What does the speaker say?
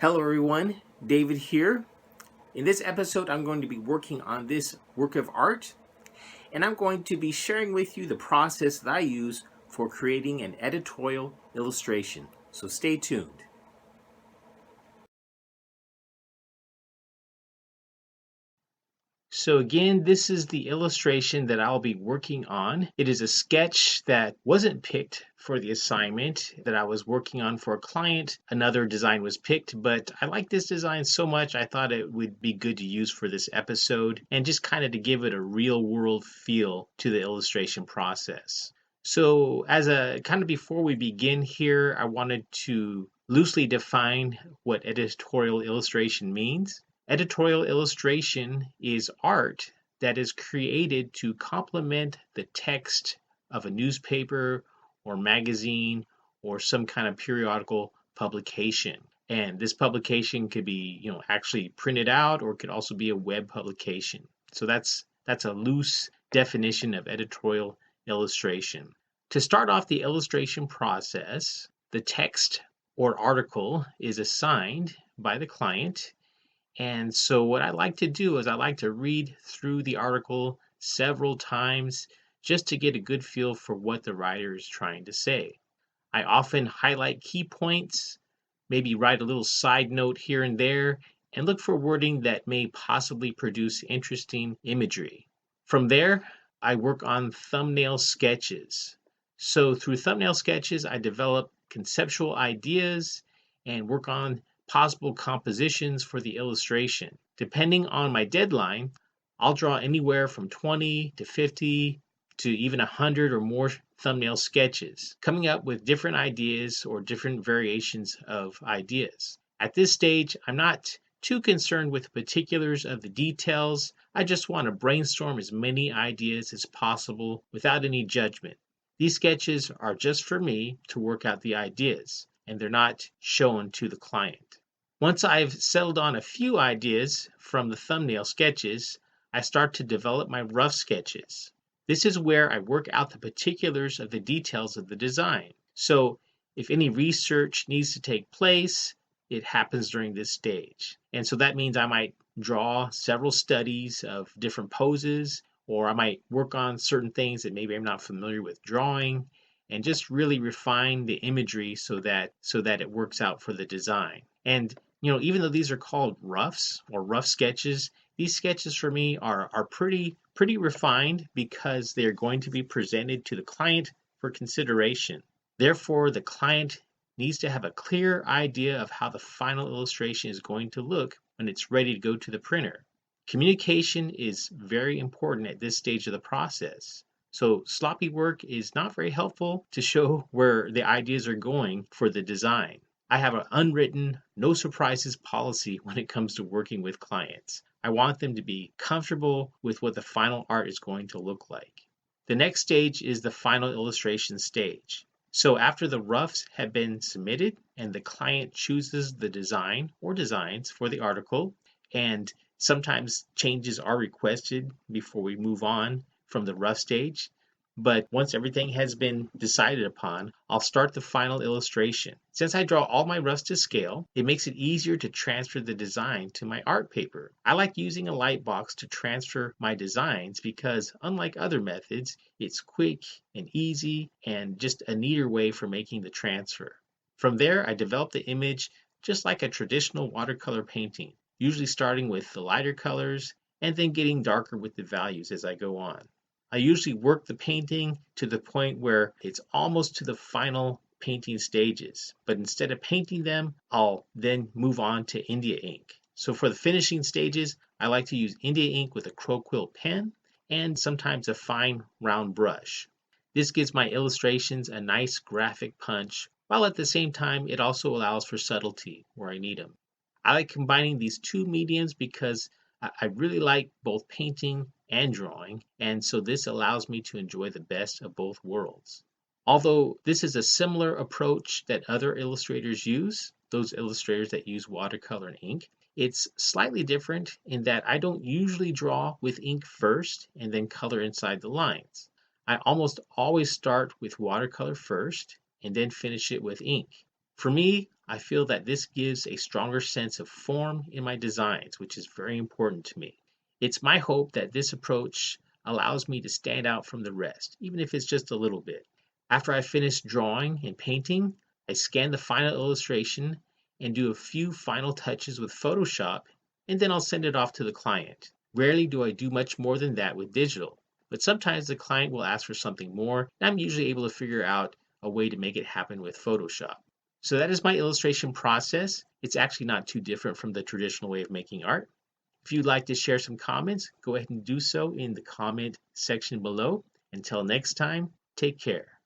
Hello everyone, David here. In this episode, I'm going to be working on this work of art, and I'm going to be sharing with you the process that I use for creating an editorial illustration. So stay tuned. So again, this is the illustration that I'll be working on. It is a sketch that wasn't picked for the assignment that I was working on for a client. Another design was picked, but I like this design so much I thought it would be good to use for this episode and just kind of to give it a real world feel to the illustration process. So as a kind of before we begin here, I wanted to loosely define what editorial illustration means. Editorial illustration is art that is created to complement the text of a newspaper or magazine or some kind of periodical publication. And this publication could be, actually printed out, or it could also be a web publication. So that's a loose definition of editorial illustration. To start off the illustration process, the text or article is assigned by the client. And so what I like to do is I like to read through the article several times just to get a good feel for what the writer is trying to say. I often highlight key points, maybe write a little side note here and there, and look for wording that may possibly produce interesting imagery. From there, I work on thumbnail sketches. So through thumbnail sketches, I develop conceptual ideas and work on possible compositions for the illustration. Depending on my deadline, I'll draw anywhere from 20 to 50 to even 100 or more thumbnail sketches, coming up with different ideas or different variations of ideas. At this stage, I'm not too concerned with the particulars of the details. I just want to brainstorm as many ideas as possible without any judgment. These sketches are just for me to work out the ideas, and they're not shown to the client. Once I've settled on a few ideas from the thumbnail sketches, I start to develop my rough sketches. This is where I work out the particulars of the details of the design. So if any research needs to take place, it happens during this stage. And so that means I might draw several studies of different poses, or I might work on certain things that maybe I'm not familiar with drawing, and just really refine the imagery so that it works out for the design. And even though these are called roughs or rough sketches, these sketches for me are pretty refined because they're going to be presented to the client for consideration. Therefore, the client needs to have a clear idea of how the final illustration is going to look when it's ready to go to the printer. Communication is very important at this stage of the process. So sloppy work is not very helpful to show where the ideas are going for the design. I have an unwritten, no surprises policy when it comes to working with clients. I want them to be comfortable with what the final art is going to look like. The next stage is the final illustration stage. So after the roughs have been submitted and the client chooses the design or designs for the article, and sometimes changes are requested before we move on from the rough stage. But once everything has been decided upon, I'll start the final illustration. Since I draw all my roughs to scale, it makes it easier to transfer the design to my art paper. I like using a light box to transfer my designs because, unlike other methods, it's quick and easy and just a neater way for making the transfer. From there, I develop the image just like a traditional watercolor painting, usually starting with the lighter colors and then getting darker with the values as I go on. I usually work the painting to the point where it's almost to the final painting stages, but instead of painting them, I'll then move on to India ink. So for the finishing stages, I like to use India ink with a crow quill pen and sometimes a fine round brush. This gives my illustrations a nice graphic punch, while at the same time it also allows for subtlety where I need them. I like combining these two mediums because I really like both painting and drawing, and so this allows me to enjoy the best of both worlds. Although this is a similar approach that other illustrators use, those illustrators that use watercolor and ink, it's slightly different in that I don't usually draw with ink first and then color inside the lines. I almost always start with watercolor first and then finish it with ink. For me, I feel that this gives a stronger sense of form in my designs, which is very important to me. It's my hope that this approach allows me to stand out from the rest, even if it's just a little bit. After I finish drawing and painting, I scan the final illustration and do a few final touches with Photoshop, and then I'll send it off to the client. Rarely do I do much more than that with digital, but sometimes the client will ask for something more, and I'm usually able to figure out a way to make it happen with Photoshop. So that is my illustration process. It's actually not too different from the traditional way of making art. If you'd like to share some comments, go ahead and do so in the comment section below. Until next time, take care.